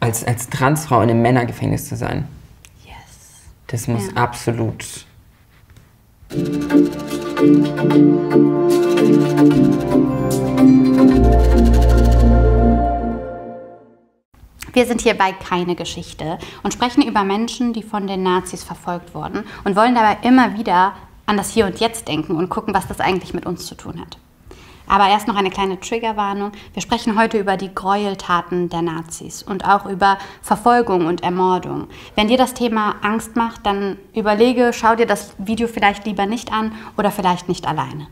als Transfrau in einem Männergefängnis zu sein. Yes. Das muss absolut... Wir sind hierbei keine Geschichte und sprechen über Menschen, die von den Nazis verfolgt wurden und wollen dabei immer wieder an das Hier und Jetzt denken und gucken, was das eigentlich mit uns zu tun hat. Aber erst noch eine kleine Triggerwarnung. Wir sprechen heute über die Gräueltaten der Nazis und auch über Verfolgung und Ermordung. Wenn dir das Thema Angst macht, dann überlege, schau dir das Video vielleicht lieber nicht an oder vielleicht nicht alleine.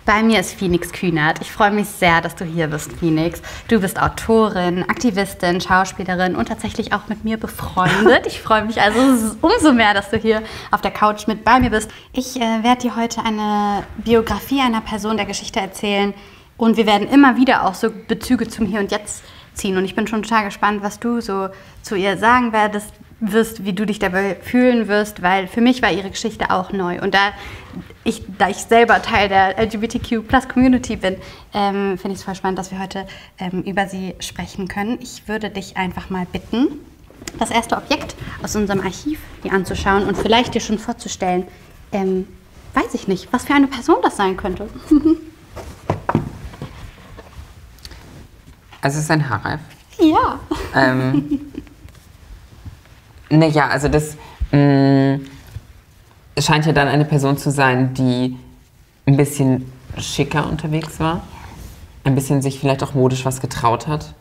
Bei mir ist Phoenix Kühnert. Ich freue mich sehr, dass du hier bist, Phoenix. Du bist Autorin, Aktivistin, Schauspielerin und tatsächlich auch mit mir befreundet. Ich freue mich also umso mehr, dass du hier auf der Couch mit bei mir bist. Ich werde dir heute eine Biografie einer Person der Geschichte erzählen und wir werden immer wieder auch so Bezüge zum Hier und Jetzt ziehen. Und ich bin schon total gespannt, was du so zu ihr sagen wirst, wie du dich dabei fühlen wirst, weil für mich war ihre Geschichte auch neu. Und da ich selber Teil der LGBTQ+-Community bin, finde ich es voll spannend, dass wir heute über sie sprechen können. Ich würde dich einfach mal bitten, das erste Objekt aus unserem Archiv dir anzuschauen und vielleicht dir schon vorzustellen, weiß ich nicht, was für eine Person das sein könnte. Also es ist ein Haarreif. Ja. Naja, also das scheint ja dann eine Person zu sein, die ein bisschen schicker unterwegs war. Ein bisschen sich vielleicht auch modisch was getraut hat.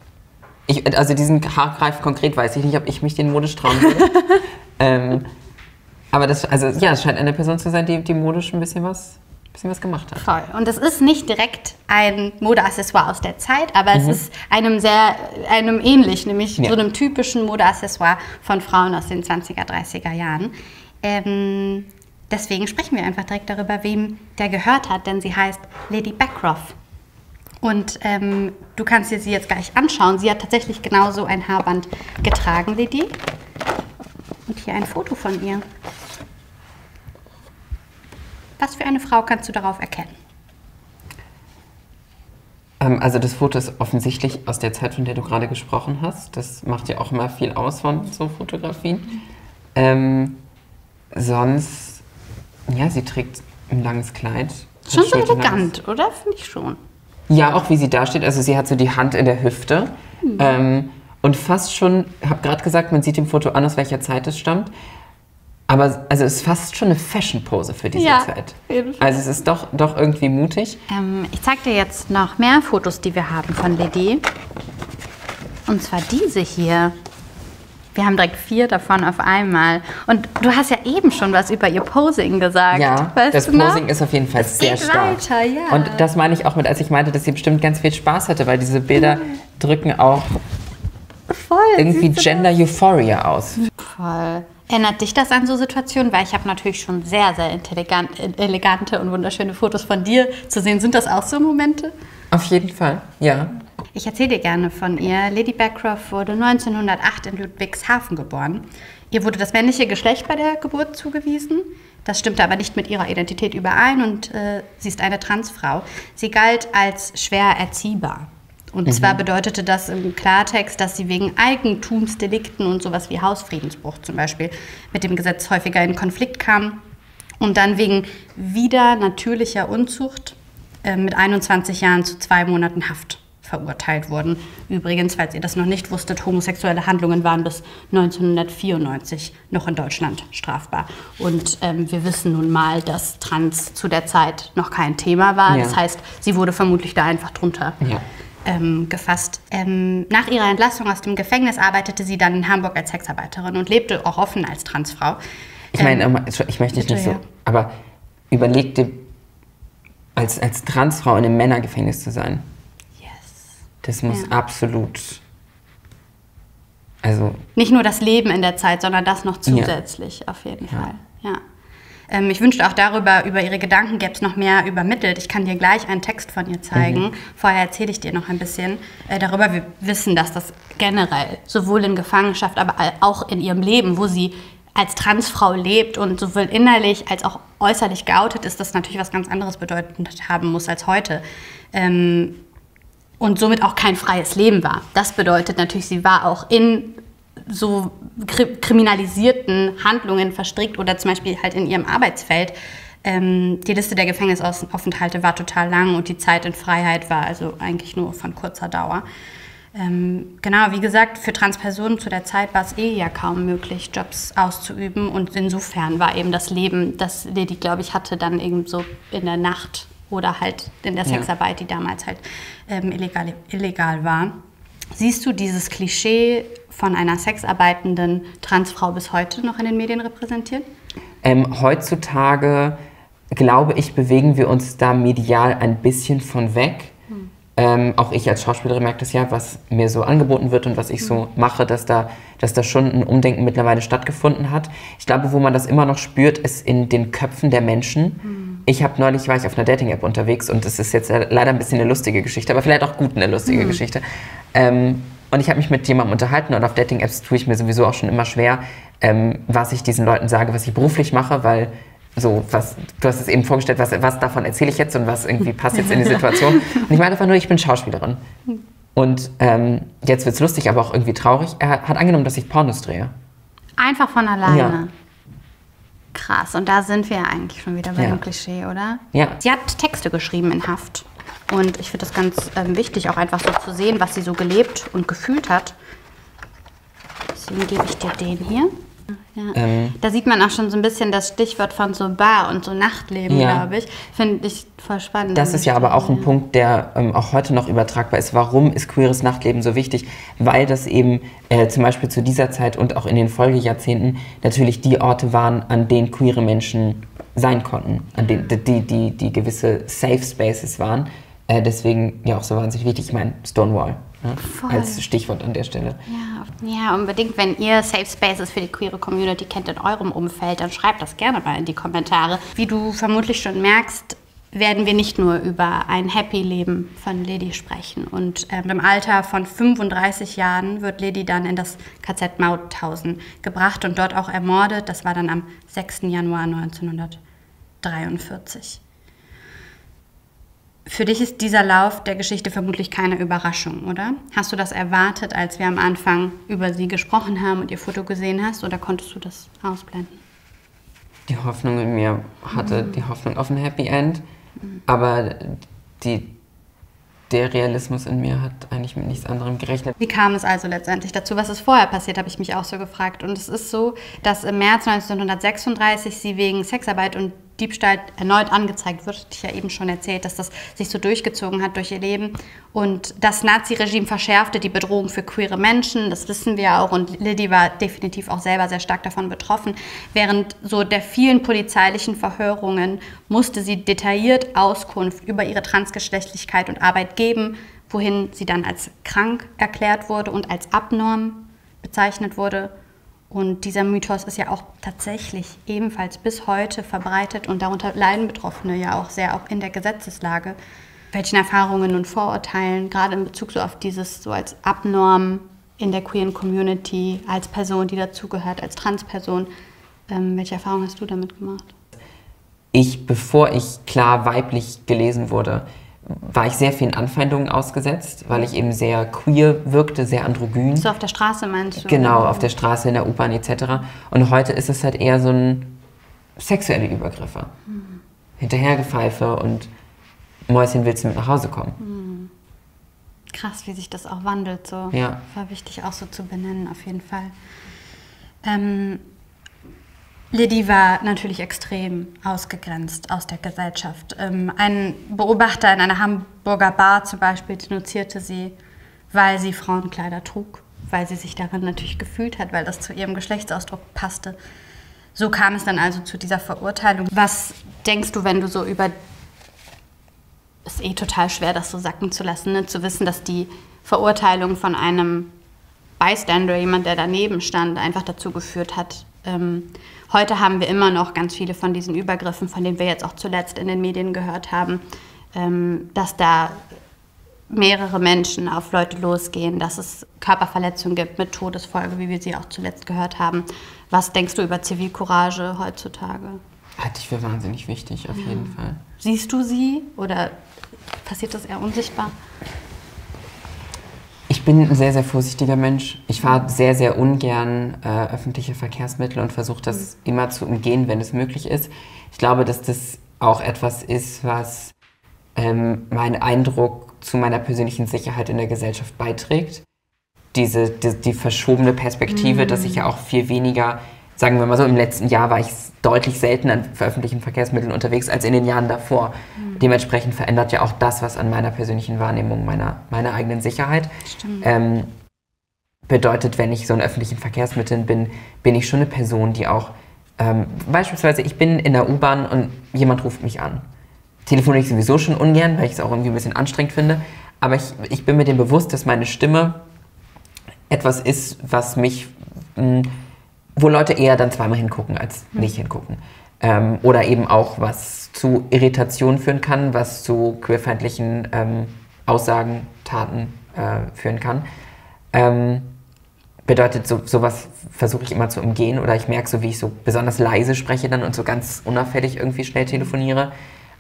Also diesen Haargreif konkret weiß ich nicht, ob ich mich den modisch trauen würde. Aber das scheint eine Person zu sein, die modisch ein bisschen was gemacht hat. Voll. Und es ist nicht direkt ein Modeaccessoire aus der Zeit, aber es ist einem ähnlich, nämlich so einem typischen Modeaccessoire von Frauen aus den 20er, 30er Jahren. Deswegen sprechen wir einfach direkt darüber, wem der gehört hat, denn sie heißt Lady Backroff. Und du kannst dir sie jetzt gleich anschauen. Sie hat tatsächlich genauso ein Haarband getragen, Lady. Und hier ein Foto von ihr. Was für eine Frau kannst du darauf erkennen? Also das Foto ist offensichtlich aus der Zeit, von der du gerade gesprochen hast. Das macht ja auch immer viel aus von so Fotografien. Sonst, ja, sie trägt ein langes Kleid. Schon so elegant, oder? Finde ich schon. Ja, auch wie sie da steht. Also sie hat so die Hand in der Hüfte. Und fast schon, ich habe gerade gesagt, man sieht dem Foto an, aus welcher Zeit es stammt. Aber also es ist fast schon eine Fashion-Pose für diese Zeit. Auf jeden Fall. Also es ist doch irgendwie mutig. Ich zeige dir jetzt noch mehr Fotos, die wir haben von Lady. Und zwar diese hier. Wir haben direkt 4 davon auf einmal. Und du hast ja eben schon was über ihr Posing gesagt. Ja, das Posing ist auf jeden Fall sehr stark. Weiter, ja. Und das meine ich auch mit, als ich meinte, dass sie bestimmt ganz viel Spaß hatte, weil diese Bilder drücken auch irgendwie Gender-Euphoria aus. Voll. Erinnert dich das an so Situationen? Weil ich habe natürlich schon sehr, sehr elegante und wunderschöne Fotos von dir zu sehen. Sind das auch so Momente? Auf jeden Fall, ja. Ich erzähle dir gerne von ihr. Lady Backroff wurde 1908 in Ludwigshafen geboren. Ihr wurde das männliche Geschlecht bei der Geburt zugewiesen. Das stimmte aber nicht mit ihrer Identität überein und sie ist eine Transfrau. Sie galt als schwer erziehbar. Und zwar bedeutete das im Klartext, dass sie wegen Eigentumsdelikten und sowas wie Hausfriedensbruch zum Beispiel mit dem Gesetz häufiger in Konflikt kam und dann wegen wieder natürlicher Unzucht mit 21 Jahren zu 2 Monaten Haft verurteilt wurden. Übrigens, falls ihr das noch nicht wusstet, homosexuelle Handlungen waren bis 1994 noch in Deutschland strafbar. Und wir wissen nun mal, dass Trans zu der Zeit noch kein Thema war. Ja. Das heißt, sie wurde vermutlich da einfach drunter gefasst. Nach ihrer Entlassung aus dem Gefängnis arbeitete sie dann in Hamburg als Sexarbeiterin und lebte auch offen als Transfrau. Ich meine, ich möchte nicht so, aber überleg dir, als Transfrau in einem Männergefängnis zu sein. Das muss absolut, also... Nicht nur das Leben in der Zeit, sondern das noch zusätzlich, auf jeden Fall. Ja. Ich wünschte auch über ihre Gedanken gäbe es noch mehr übermittelt. Ich kann dir gleich einen Text von ihr zeigen. Vorher erzähle ich dir noch ein bisschen darüber. Wir wissen, dass das generell sowohl in Gefangenschaft, aber auch in ihrem Leben, wo sie als Transfrau lebt und sowohl innerlich als auch äußerlich geoutet ist, das natürlich was ganz anderes bedeutet haben muss als heute. und somit auch kein freies Leben war. Das bedeutet natürlich, sie war auch in so kriminalisierten Handlungen verstrickt oder zum Beispiel halt in ihrem Arbeitsfeld. Die Liste der Gefängnisaufenthalte war total lang und die Zeit in Freiheit war also eigentlich nur von kurzer Dauer. Genau, wie gesagt, für Transpersonen zu der Zeit war es ja kaum möglich, Jobs auszuüben. Und insofern war eben das Leben, das Lady, glaube ich, hatte, dann eben so in der Nacht oder halt in der Sexarbeit, die damals halt illegal war. Siehst du dieses Klischee von einer sexarbeitenden Transfrau bis heute noch in den Medien repräsentiert? Heutzutage, glaube ich, bewegen wir uns da medial ein bisschen von weg. Auch ich als Schauspielerin merke das ja, was mir so angeboten wird und was ich so mache, dass da schon ein Umdenken mittlerweile stattgefunden hat. Ich glaube, wo man das immer noch spürt, ist in den Köpfen der Menschen. Neulich war ich auf einer Dating-App unterwegs und es ist jetzt leider ein bisschen eine lustige Geschichte, aber vielleicht auch gut eine lustige Geschichte. Und ich habe mich mit jemandem unterhalten und auf Dating-Apps tue ich mir sowieso auch schon immer schwer, was ich diesen Leuten sage, was ich beruflich mache, weil du hast es eben vorgestellt, was davon erzähle ich jetzt und was irgendwie passt jetzt in die Situation. Und ich meine einfach nur, ich bin Schauspielerin. Und jetzt wird es lustig, aber auch irgendwie traurig. Er hat angenommen, dass ich Pornos drehe. Einfach von alleine? Ja. Krass, und da sind wir ja eigentlich schon wieder bei dem Klischee, oder? Ja. Sie hat Texte geschrieben in Haft. Und ich finde das ganz wichtig, auch einfach so zu sehen, was sie so gelebt und gefühlt hat. Deswegen gebe ich dir den hier. Ja. Da sieht man auch schon so ein bisschen das Stichwort von so Bar und so Nachtleben, glaube ich. Finde ich voll spannend. Das ist ja aber auch ein Punkt, der auch heute noch übertragbar ist. Warum ist queeres Nachtleben so wichtig? Weil das eben zum Beispiel zu dieser Zeit und auch in den Folgejahrzehnten natürlich die Orte waren, an denen queere Menschen sein konnten, an denen die gewisse Safe Spaces waren. Deswegen ja auch so wahnsinnig wichtig. Ich meine, Stonewall. Ne? Als Stichwort an der Stelle. Ja, unbedingt. Wenn ihr Safe Spaces für die queere Community kennt in eurem Umfeld, dann schreibt das gerne mal in die Kommentare. Wie du vermutlich schon merkst, werden wir nicht nur über ein Happy-Leben von Lady sprechen. Und im Alter von 35 Jahren wird Lady dann in das KZ Mauthausen gebracht und dort auch ermordet. Das war dann am 6. Januar 1943. Für dich ist dieser Lauf der Geschichte vermutlich keine Überraschung, oder? Hast du das erwartet, als wir am Anfang über sie gesprochen haben und ihr Foto gesehen hast, oder konntest du das ausblenden? Die Hoffnung in mir hatte die Hoffnung auf ein Happy End, aber der Realismus in mir hat eigentlich mit nichts anderem gerechnet. Wie kam es also letztendlich dazu? Was ist vorher passiert, habe ich mich auch so gefragt. Und es ist so, dass im März 1936 sie wegen Sexarbeit und Diebstahl erneut angezeigt wird. Ich ja eben schon erzählt, dass das sich so durchgezogen hat durch ihr Leben. Und das Naziregime verschärfte die Bedrohung für queere Menschen, das wissen wir auch. Und Lady war definitiv auch selber sehr stark davon betroffen. Während so der vielen polizeilichen Verhörungen musste sie detailliert Auskunft über ihre Transgeschlechtlichkeit und Arbeit geben, wohin sie dann als krank erklärt wurde und als abnorm bezeichnet wurde. Und dieser Mythos ist ja auch tatsächlich ebenfalls bis heute verbreitet und darunter leiden Betroffene ja auch sehr, auch in der Gesetzeslage. Welchen Erfahrungen und Vorurteilen, gerade in Bezug so auf dieses so als Abnorm in der queeren Community, als Person, die dazugehört, als Transperson, welche Erfahrungen hast du damit gemacht? Bevor ich klar weiblich gelesen wurde, war ich sehr vielen Anfeindungen ausgesetzt, weil ich eben sehr queer wirkte, sehr androgyn. So auf der Straße meinst du? Genau, auf der Straße, in der U-Bahn etc. Und heute ist es halt eher so ein sexuelle Übergriffe. Hinterhergepfeife und Mäuschen, willst du mit nach Hause kommen? Krass, wie sich das auch wandelt. So. Ja. War wichtig auch so zu benennen, auf jeden Fall. Lady war natürlich extrem ausgegrenzt aus der Gesellschaft. Ein Beobachter in einer Hamburger Bar zum Beispiel denunzierte sie, weil sie Frauenkleider trug, weil sie sich darin natürlich gefühlt hat, weil das zu ihrem Geschlechtsausdruck passte. So kam es dann also zu dieser Verurteilung. Was denkst du, wenn du so über... Es ist total schwer, das so sacken zu lassen, ne? Zu wissen, dass die Verurteilung von einem Bystander, jemand, der daneben stand, einfach dazu geführt hat. Heute haben wir immer noch ganz viele von diesen Übergriffen, von denen wir jetzt auch zuletzt in den Medien gehört haben, dass da mehrere Menschen auf Leute losgehen, dass es Körperverletzungen gibt mit Todesfolge, wie wir sie auch zuletzt gehört haben. Was denkst du über Zivilcourage heutzutage? Halte ich für wahnsinnig wichtig, auf jeden Fall. Siehst du sie oder passiert das eher unsichtbar? Ich bin ein sehr, sehr vorsichtiger Mensch. Ich fahre sehr, sehr ungern öffentliche Verkehrsmittel und versuche das immer zu umgehen, wenn es möglich ist. Ich glaube, dass das auch etwas ist, was meinen Eindruck zu meiner persönlichen Sicherheit in der Gesellschaft beiträgt. Die verschobene Perspektive, dass ich ja auch viel weniger, sagen wir mal so, im letzten Jahr war ich deutlich seltener an öffentlichen Verkehrsmitteln unterwegs als in den Jahren davor. Dementsprechend verändert ja auch das, was an meiner persönlichen Wahrnehmung, meiner eigenen Sicherheit. Bedeutet, wenn ich so in öffentlichen Verkehrsmitteln bin, bin ich schon eine Person, die auch, beispielsweise ich bin in der U-Bahn und jemand ruft mich an. Telefoniere ich sowieso schon ungern, weil ich es auch irgendwie ein bisschen anstrengend finde, aber ich bin mir dem bewusst, dass meine Stimme etwas ist, was mich, wo Leute eher dann zweimal hingucken, als nicht hingucken. Oder eben auch, was zu Irritationen führen kann, was zu queerfeindlichen Aussagen, Taten führen kann. Bedeutet, sowas versuche ich immer zu umgehen, oder ich merke so, wie ich so besonders leise spreche dann und so ganz unauffällig irgendwie schnell telefoniere,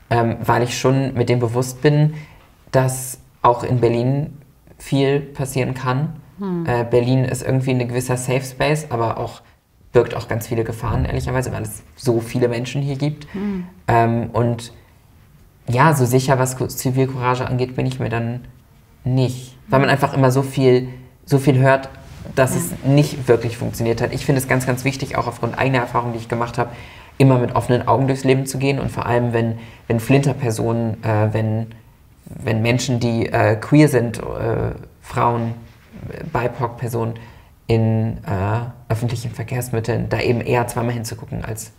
weil ich schon mit dem bewusst bin, dass auch in Berlin viel passieren kann. Berlin ist irgendwie ein gewisser Safe Space, aber birgt auch ganz viele Gefahren, ehrlicherweise, weil es so viele Menschen hier gibt. Und ja, so sicher, was Zivilcourage angeht, bin ich mir dann nicht. Weil man einfach immer so viel hört, dass es nicht wirklich funktioniert hat. Ich finde es ganz, ganz wichtig, auch aufgrund eigener Erfahrungen, die ich gemacht habe, immer mit offenen Augen durchs Leben zu gehen. Und vor allem, wenn Flinterpersonen, wenn Menschen, die queer sind, Frauen, BIPOC-Personen in öffentlichen Verkehrsmitteln, da eben eher zweimal hinzugucken, als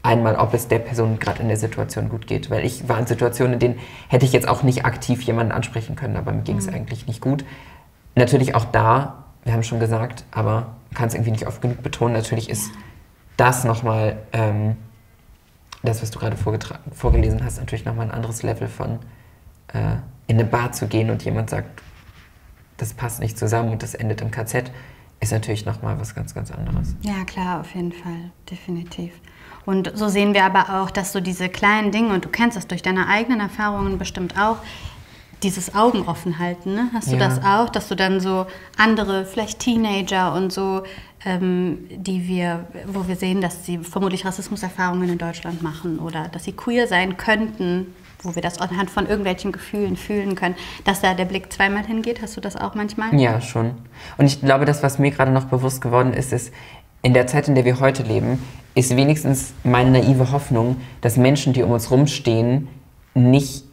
einmal, ob es der Person gerade in der Situation gut geht. Weil ich war in Situationen, in denen hätte ich jetzt auch nicht aktiv jemanden ansprechen können, aber mir ging es eigentlich nicht gut. Natürlich auch da, wir haben schon gesagt, aber man kann es irgendwie nicht oft genug betonen, natürlich ist das nochmal, das, was du gerade vorgelesen hast, natürlich nochmal ein anderes Level von in eine Bar zu gehen und jemand sagt, das passt nicht zusammen und das endet im KZ, ist natürlich nochmal was ganz, ganz anderes. Ja, klar, auf jeden Fall, definitiv. Und so sehen wir aber auch, dass so diese kleinen Dinge, und du kennst das durch deine eigenen Erfahrungen bestimmt auch, dieses Augen offen halten, ne? Hast du das auch, dass du dann so andere, vielleicht Teenager und so, wo wir sehen, dass sie vermutlich Rassismuserfahrungen in Deutschland machen oder dass sie queer sein könnten, wo wir das anhand von irgendwelchen Gefühlen fühlen können, dass da der Blick zweimal hingeht? Hast du das auch manchmal? Ja, schon. Und ich glaube, das, was mir gerade noch bewusst geworden ist, ist, in der Zeit, in der wir heute leben, ist wenigstens meine naive Hoffnung, dass Menschen, die um uns rumstehen, nicht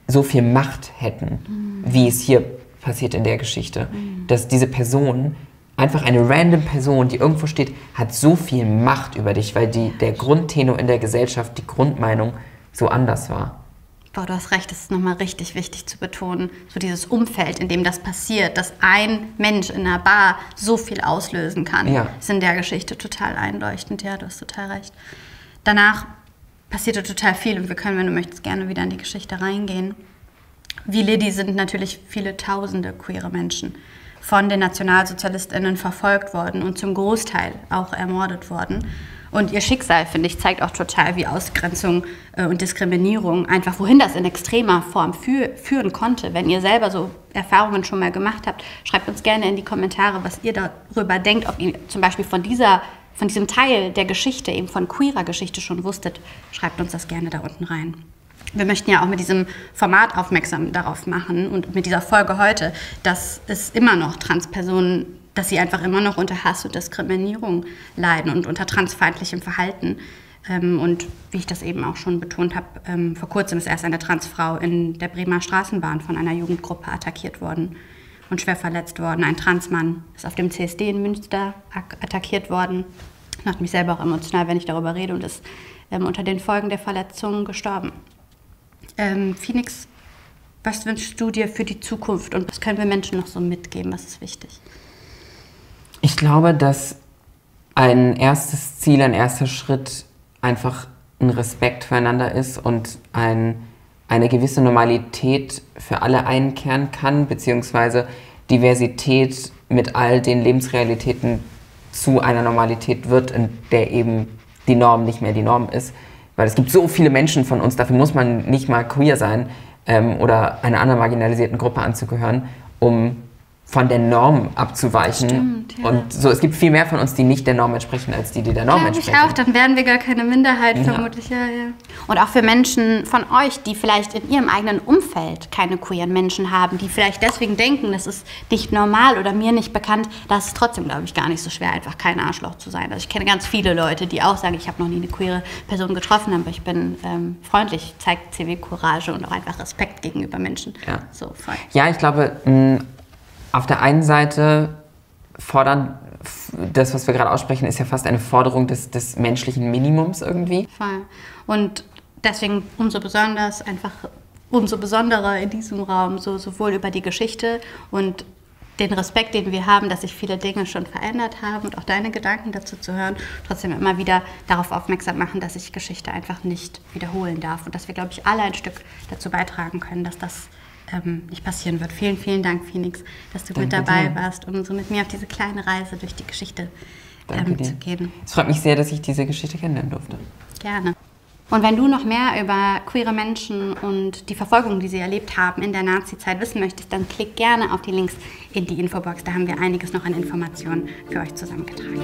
so viel Macht hätten, wie es hier passiert in der Geschichte. Dass diese Person, einfach eine random Person, die irgendwo steht, hat so viel Macht über dich, weil der Grundtenor in der Gesellschaft, die Grundmeinung so anders war. Boah, du hast recht, das ist nochmal richtig wichtig zu betonen. So dieses Umfeld, in dem das passiert, dass ein Mensch in einer Bar so viel auslösen kann, ist in der Geschichte total einleuchtend. Ja, du hast total recht. Danach passierte total viel und wir können, wenn du möchtest, gerne wieder in die Geschichte reingehen. Wie Liddy sind natürlich viele tausende queere Menschen von den NationalsozialistInnen verfolgt worden und zum Großteil auch ermordet worden. Und ihr Schicksal, finde ich, zeigt auch total, wie Ausgrenzung und Diskriminierung einfach, wohin das in extremer Form führen konnte. Wenn ihr selber so Erfahrungen schon mal gemacht habt, schreibt uns gerne in die Kommentare, was ihr darüber denkt, ob ihr zum Beispiel von diesem Teil der Geschichte, eben von queerer Geschichte schon wusstet. Schreibt uns das gerne da unten rein. Wir möchten ja auch mit diesem Format aufmerksam darauf machen und mit dieser Folge heute, dass es immer noch Transpersonen, dass sie einfach immer noch unter Hass und Diskriminierung leiden und unter transfeindlichem Verhalten. Und wie ich das eben auch schon betont habe, vor kurzem ist erst eine Transfrau in der Bremer Straßenbahn von einer Jugendgruppe attackiert worden und schwer verletzt worden. Ein Transmann ist auf dem CSD in Münster attackiert worden. Macht mich selber auch emotional, wenn ich darüber rede, und ist unter den Folgen der Verletzungen gestorben. Phoenix, was wünschst du dir für die Zukunft und was können wir Menschen noch so mitgeben? Was ist wichtig? Ich glaube, dass ein erstes Ziel, ein erster Schritt einfach ein Respekt füreinander ist und eine gewisse Normalität für alle einkehren kann, beziehungsweise Diversität mit all den Lebensrealitäten zu einer Normalität wird, in der eben die Norm nicht mehr die Norm ist. Weil es gibt so viele Menschen von uns, dafür muss man nicht mal queer sein oder einer anderen marginalisierten Gruppe anzugehören, um von der Norm abzuweichen. Stimmt, ja. Und so, es gibt viel mehr von uns, die nicht der Norm entsprechen, als die der Norm entsprechen. Ich auch, dann wären wir gar keine Minderheit, vermutlich. Ja. Und auch für Menschen von euch, die vielleicht in ihrem eigenen Umfeld keine queeren Menschen haben, die vielleicht deswegen denken, das ist nicht normal oder mir nicht bekannt, das ist trotzdem, glaube ich, gar nicht so schwer, einfach kein Arschloch zu sein. Also ich kenne ganz viele Leute, die auch sagen, ich habe noch nie eine queere Person getroffen, aber ich bin freundlich, zeigt Zivilcourage und auch einfach Respekt gegenüber Menschen. Ja, so, voll. Ja, ich glaube, auf der einen Seite fordern, das, was wir gerade aussprechen, ist ja fast eine Forderung des menschlichen Minimums irgendwie. Voll. Und deswegen umso besonderer in diesem Raum, sowohl über die Geschichte und den Respekt, den wir haben, dass sich viele Dinge schon verändert haben und auch deine Gedanken dazu zu hören, trotzdem immer wieder darauf aufmerksam machen, dass sich Geschichte einfach nicht wiederholen darf und dass wir, glaube ich, alle ein Stück dazu beitragen können, dass das nicht passieren wird. Vielen, vielen Dank, Phoenix, dass du mit dabei warst und so mit mir auf diese kleine Reise durch die Geschichte zu gehen. Es freut mich sehr, dass ich diese Geschichte kennenlernen durfte. Gerne. Und wenn du noch mehr über queere Menschen und die Verfolgung, die sie erlebt haben in der Nazi-Zeit wissen möchtest, dann klick gerne auf die Links in die Infobox. Da haben wir einiges noch an Informationen für euch zusammengetragen.